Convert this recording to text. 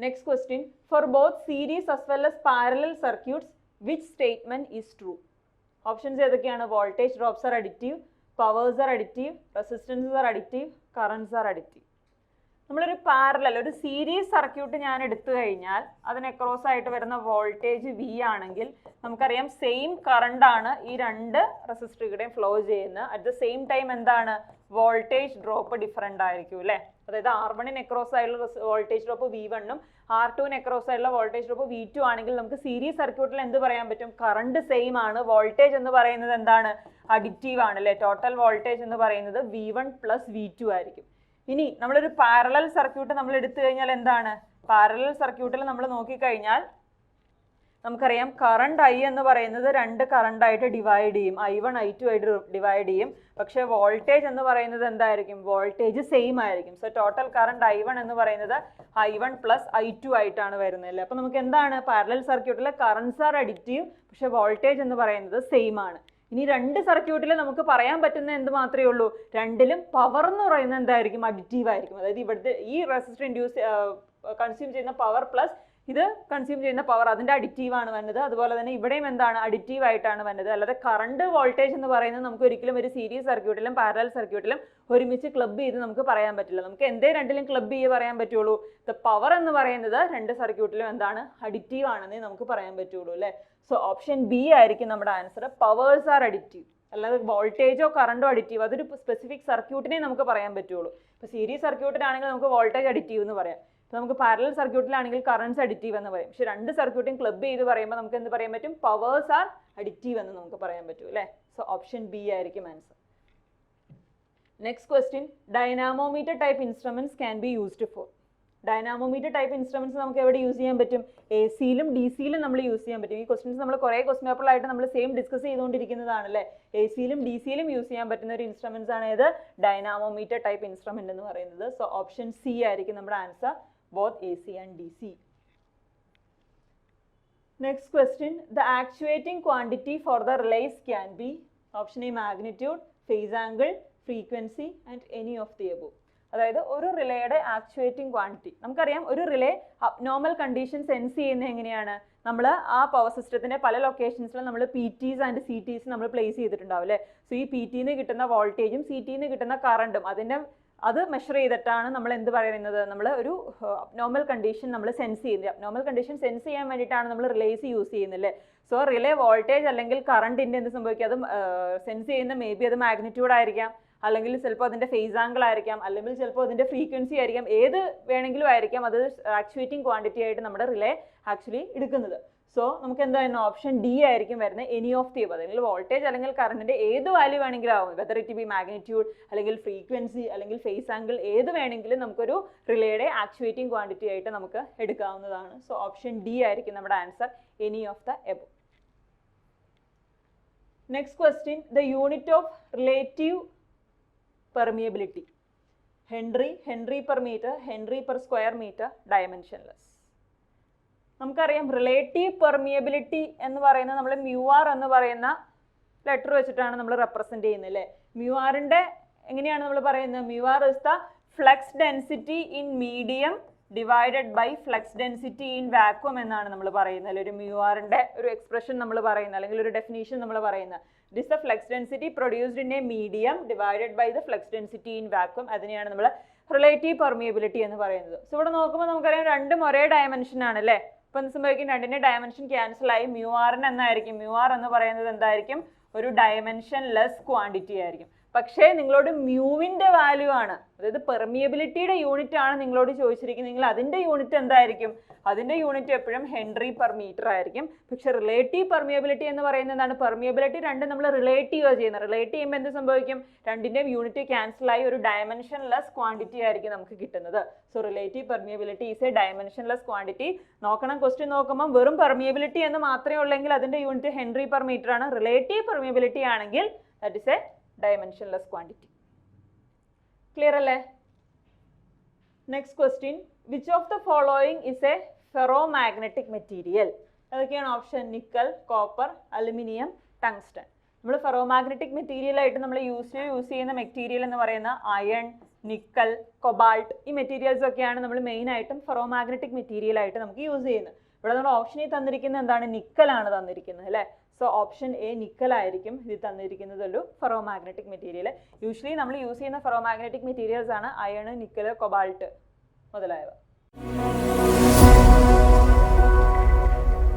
Next question, for both series as well as parallel circuits, which statement is true? Options ഏതൊക്കെയാണ്? Voltage drops are additive, powers are additive, resistances are additive, currents are additive. നമ്മളൊരു parallel ഒരു series circuit ഞാൻ എടുത്തു കഴിഞ്ഞാൽ അതിന് across ആയിട്ട് വരുന്ന voltage V ആണെങ്കിൽ നമുക്കറിയാം സെയിം കറണ്ട് ആണ് ഈ രണ്ട് റെസിസ്റ്ററുകളുടെയും ഫ്ലോ ചെയ്യുന്നത്. അറ്റ് ദ സെയിം ടൈം എന്താണ്? വോൾട്ടേജ് ഡ്രോപ്പ് ഡിഫറെൻ്റ് ആയിരിക്കും അല്ലേ? അതായത് R1 അക്രോസ് ആയിട്ടുള്ള voltage drop V1 R2 across ആയിട്ടുള്ള വോൾട്ടേജ് ഡ്രോപ്പ് V2 ആണെങ്കിൽ നമുക്ക് സീരീസ് സർക്യൂട്ടിൽ എന്ത് പറയാൻ പറ്റും? കറണ്ട് സെയിം ആണ്, വോൾട്ടേജ് എന്ന് പറയുന്നത് എന്താണ്? അഡിറ്റീവ് ആണ് അല്ലേ? ടോട്ടൽ വോൾട്ടേജ് എന്ന് പറയുന്നത് V1 പ്ലസ് V2 ആയിരിക്കും. ഇനി നമ്മളൊരു പാരലൽ സർക്യൂട്ട് നമ്മൾ എടുത്തു കഴിഞ്ഞാൽ എന്താണ്? പാരലൽ സർക്യൂട്ടിൽ നമ്മൾ നോക്കിക്കഴിഞ്ഞാൽ നമുക്കറിയാം കറണ്ട് I എന്ന് പറയുന്നത് രണ്ട് കറണ്ട് ആയിട്ട് ഡിവൈഡ് ചെയ്യും, I1 I2 ആയിട്ട് ഡിവൈഡ് ചെയ്യും. പക്ഷേ വോൾട്ടേജ് എന്ന് പറയുന്നത് എന്തായിരിക്കും? വോൾട്ടേജ് സെയിം ആയിരിക്കും. സോ ടോട്ടൽ കറണ്ട് I1 എന്ന് പറയുന്നത് I1 പ്ലസ് I2 ആയിട്ടാണ് വരുന്നത് അല്ലേ? അപ്പോൾ നമുക്ക് എന്താണ്? പാരലൽ സർക്യൂട്ടിലെ കറണ്ട്സ് ആർ അഡിറ്റീവ്, പക്ഷേ വോൾട്ടേജ് എന്ന് പറയുന്നത് സെയിം ആണ്. ഇനി രണ്ട് സർക്യൂട്ടിൽ നമുക്ക് പറയാൻ പറ്റുന്ന എന്ത് മാത്രമേ ഉള്ളൂ? രണ്ടിലും പവർ എന്ന് പറയുന്നത് എന്തായിരിക്കും? അഡിറ്റീവ് ആയിരിക്കും. അതായത് ഇവിടുത്തെ ഈ റെസിസ്റ്റർ ഇൻഡ്യൂസ് കൺസ്യൂം ചെയ്യുന്ന പവർ പ്ലസ് ഇത് കൺസ്യൂം ചെയ്യുന്ന പവർ അതിൻ്റെ അഡിറ്റീവ് ആണ് വരുന്നത്. അതുപോലെ തന്നെ ഇവിടെയും എന്താണ്? അഡിറ്റീവ് ആയിട്ടാണ് വരുന്നത്. അല്ലാതെ കറണ്ട് വോൾട്ടേജ് എന്ന് പറയുന്നത് നമുക്ക് ഒരിക്കലും ഒരു സീരീസ് സർക്യൂട്ടിലും പാരലൽ സർക്യൂട്ടിലും ഒരുമിച്ച് ക്ലബ് ചെയ്ത് നമുക്ക് പറയാൻ പറ്റില്ല. നമുക്ക് എന്തേ രണ്ടിലും ക്ലബ് ചെയ്ത് പറയാൻ പറ്റുള്ളൂ? ദ പവർ എന്ന് പറയുന്നത് രണ്ട് സർക്യൂട്ടിലും എന്താണ്? അഡിറ്റീവ് ആണെന്നേ നമുക്ക് പറയാൻ പറ്റുള്ളൂ അല്ലേ? സോ ഓപ്ഷൻ ബി ആയിരിക്കും നമ്മുടെ ആൻസർ. Powers R additive. അല്ലാതെ വോൾട്ടേജോ കറണ്ടോ അഡിറ്റീവ് അതൊരു സ്പെസിഫിക് സർക്യൂട്ടിനെ നമുക്ക് പറയാൻ പറ്റുള്ളൂ. ഇപ്പോൾ സീരീസ് സർക്യൂട്ടിലാണെങ്കിൽ നമുക്ക് വോൾട്ടേജ് അഡിറ്റീവ് എന്ന് പറയാം. ഇപ്പോൾ നമുക്ക് പാരലൽ സർക്യൂട്ടിലാണെങ്കിൽ കറണ്ട്സ് അഡിറ്റീവ് എന്ന് പറയും. പക്ഷേ രണ്ട് സർക്യൂട്ടും ക്ലബ് ചെയ്ത് പറയുമ്പോൾ നമുക്ക് എന്ത് പറയാൻ പറ്റും? പവേഴ്സ് ആർ അഡിറ്റീവ് എന്ന് നമുക്ക് പറയാൻ പറ്റും അല്ലേ? സോ ഓപ്ഷൻ ബി ആയിരിക്കും answer. Next question, dynamometer type instruments can be used for. Dynamometer type instruments നമുക്ക് എവിടെ യൂസ് ചെയ്യാൻ പറ്റും? AC-യിലും DC-യിലും നമ്മൾ യൂസ് ചെയ്യാൻ പറ്റും. ഈ ക്വസ്റ്റ്യൻസ് നമ്മൾ കുറേ ക്വസ്റ്റ്യൻ പേപ്പറിലായിട്ട് നമ്മൾ സെയിം ഡിസ്കസ് ചെയ്തുകൊണ്ടിരിക്കുന്നതാണ് അല്ലേ? AC-യിലും DC-യിലും യൂസ് ചെയ്യാൻ പറ്റുന്ന ഒരു ഇൻസ്ട്രുമെന്റ്സ് ആണ് ഏത്? ഡൈനാമോമീറ്റർ ടൈപ്പ് ഇൻസ്ട്രുമെന്റ് എന്ന് പറയുന്നത്. സോ ഓപ്ഷൻ സി ആയിരിക്കും നമ്മുടെ answer, both AC and DC. Next question, the actuating quantity for the relays can be option A magnitude, phase angle, frequency and any of the above. അതായത് ഒരു റിലേയുടെ actuating quantity നമുക്കറിയാം. ഒരു relay abnormal condition sense ചെയ്യുന്നത് എങ്ങനെയാണ്? നമ്മൾ ആ power സിസ്റ്റത്തിൻ്റെ പല ലൊക്കേഷൻസിലും നമ്മൾ PTs ആൻഡ് CTs നമ്മൾ പ്ലേസ് ചെയ്തിട്ടുണ്ടാവും അല്ലേ? സോ ഈ PT-ന്ന് കിട്ടുന്ന വോൾട്ടേജും CT-ന്ന് കിട്ടുന്ന കറണ്ടും അത് മെഷർ ചെയ്തിട്ടാണ് നമ്മൾ എന്ത് പറയുന്നത്? നമ്മൾ ഒരു അബ്നോർമൽ കണ്ടീഷൻ നമ്മൾ സെൻസ് ചെയ്യുന്നത്. അബ്നോർമൽ കണ്ടീഷൻ സെൻസ് ചെയ്യാൻ വേണ്ടിയിട്ടാണ് നമ്മൾ റിലേസ് യൂസ് ചെയ്യുന്നില്ലേ? സോ റിലേ വോൾട്ടേജ് അല്ലെങ്കിൽ കറണ്ടിൻ്റെ എന്ത് സംഭവിക്കും? അത് സെൻസ് ചെയ്യുന്ന മേ ബി അത് മാഗ്നിറ്റ്യൂഡ് ആയിരിക്കാം, അല്ലെങ്കിൽ ചിലപ്പോൾ അതിൻ്റെ ഫേസ് ആംഗിൾ ആയിരിക്കാം, അല്ലെങ്കിൽ ചിലപ്പോൾ അതിൻ്റെ ഫ്രീക്വൻസി ആയിരിക്കാം, ഏത് വേണമെങ്കിലും ആയിരിക്കാം. അത് ആക്ച്വേറ്റിംഗ് ക്വാണ്ടിറ്റി ആയിട്ട് നമ്മുടെ റിലേ ആക്ച്വലി എടുക്കുന്നത്. സോ നമുക്ക് എന്തായിരുന്നു? ഓപ്ഷൻ ഡി ആയിരിക്കും വരുന്നത്, എനി ഓഫ് ദി എബവ്. അല്ലെങ്കിൽ വോൾട്ടേജ് അല്ലെങ്കിൽ കറണ്ടിൻ്റെ ഏത് വാല്യൂ വേണമെങ്കിലും ആവും, വെദർ ഇറ്റ് ബി മാഗ്നിറ്റ്യൂഡ് അല്ലെങ്കിൽ ഫ്രീക്വൻസി അല്ലെങ്കിൽ ഫേസ് ആംഗിൾ, ഏത് വേണമെങ്കിലും നമുക്കൊരു റിലേയുടെ ആക്ച്വേറ്റിംഗ് ക്വാണ്ടിറ്റി ആയിട്ട് നമുക്ക് എടുക്കാവുന്നതാണ്. സോ ഓപ്ഷൻ ഡി ആയിരിക്കും നമ്മുടെ answer, any of the above. Next question, the unit of relative permeability. Henry per meter, Henry per square meter, dimensionless. നമുക്കറിയാം റിലേറ്റീവ് പെർമിയബിലിറ്റി എന്ന് പറയുന്നത് നമ്മൾ μr എന്ന് പറയുന്ന ലെറ്റർ വെച്ചിട്ടാണ് നമ്മൾ റെപ്രസെന്റ് ചെയ്യുന്നത് അല്ലേ? μrന്റെ എങ്ങനെയാണ് നമ്മൾ പറയുന്നത്? μr is the flux density in medium divided by flux density in vacuum എന്നാണ് നമ്മൾ പറയുന്നത്. ഒരു μrന്റെ ഒരു എക്സ്പ്രഷൻ നമ്മൾ പറയുന്നത്, അല്ലെങ്കിൽ ഒരു ഡെഫിനേഷൻ നമ്മൾ പറയുന്നത്. It is the flux density produced in a medium divided by the flux density in vacuum. അതിനെയാണ് നമ്മൾ റിലേറ്റീവ് പെർമിയബിലിറ്റി എന്ന് പറയുന്നത്. സോ ഇവിടെ നോക്കുമ്പോൾ നമുക്കറിയാം രണ്ടും ഒരേ ഡയമെൻഷൻ ആണ് അല്ലേ? അപ്പോൾ എന്ത് സംഭവിക്കും? രണ്ടിൻ്റെ ഡയമെൻഷൻ ക്യാൻസൽ ആയി. μrന് എന്നായിരിക്കും? μr എന്ന് പറയുന്നത് എന്തായിരിക്കും? ഒരു ഡയമെൻഷൻ ലെസ് ക്വാണ്ടിറ്റി ആയിരിക്കും. പക്ഷേ നിങ്ങളോട് മ്യൂവിൻ്റെ വാല്യൂ ആണ്, അതായത് പെർമിയബിലിറ്റിയുടെ യൂണിറ്റ് ആണ് നിങ്ങളോട് ചോദിച്ചിരിക്കുന്നത്. നിങ്ങൾ അതിൻ്റെ യൂണിറ്റ് എന്തായിരിക്കും? അതിൻ്റെ യൂണിറ്റ് എപ്പോഴും ഹെൻറി പെർ മീറ്റർ ആയിരിക്കും. പക്ഷെ റിലേറ്റീവ് പെർമിയബിലിറ്റി എന്ന് പറയുന്നത് എന്താണ്? പെർമിയബിലിറ്റി രണ്ടും നമ്മൾ റിലേറ്റീവ് ചെയ്യുന്നത്. റിലേറ്റ് ചെയ്യുമ്പോൾ എന്ത് സംഭവിക്കും? രണ്ടിൻ്റെയും യൂണിറ്റ് ക്യാൻസൽ ആയി ഒരു ഡയമെൻഷൻ ലെസ് ക്വാണ്ടിറ്റി ആയിരിക്കും നമുക്ക് കിട്ടുന്നത്. So relative permeability is A dimension less quantity. നോക്കണം, ക്വസ്റ്റ്യൻ നോക്കുമ്പോൾ വെറും പെർമിയബിലിറ്റി എന്ന് മാത്രമേ ഉള്ളെങ്കിൽ അതിൻ്റെ യൂണിറ്റ് ഹെൻറി പെർ മീറ്റർ ആണ്. റിലേറ്റീവ് പെർമിയബിലിറ്റി ആണെങ്കിൽ that is A dimensionless quantity. Clear alle? Next question, which of the following is a ferromagnetic material? അതൊക്കെയാണ് option nickel, copper, aluminium, tungsten. നമ്മൾ ഫെറോമാഗ്നറ്റിക് മെറ്റീരിയൽ ആയിട്ട് നമ്മൾ യൂസ് ചെയ്യുന്ന material എന്ന് പറയുന്ന iron, nickel, cobalt, ഈ materials ഒക്കെയാണ് നമ്മൾ മെയിൻ ആയിട്ടും ഫെറോമാഗ്നറ്റിക് മെറ്റീരിയൽ ആയിട്ട് നമുക്ക് യൂസ് ചെയ്യുന്നത്. ഇവിടെ നമ്മൾ ഓപ്ഷനിൽ തന്നിരിക്കുന്നത് എന്താണ്? നിക്കലാണ് തന്നിരിക്കുന്നത് അല്ലേ. സോ ഓപ്ഷൻ എ നിക്കൽ ആയിരിക്കും ഇത് തന്നിരിക്കുന്നത് ഒരു ഫെറോമാഗ്നറ്റിക് മെറ്റീരിയൽ. യൂഷ്വലി നമ്മൾ യൂസ് ചെയ്യുന്ന ഫെറോമാഗ്നറ്റിക് മെറ്റീരിയൽസ് ആണ് അയൺ, നിക്കൽ, കൊബാൾട്ട് മുതലായവ.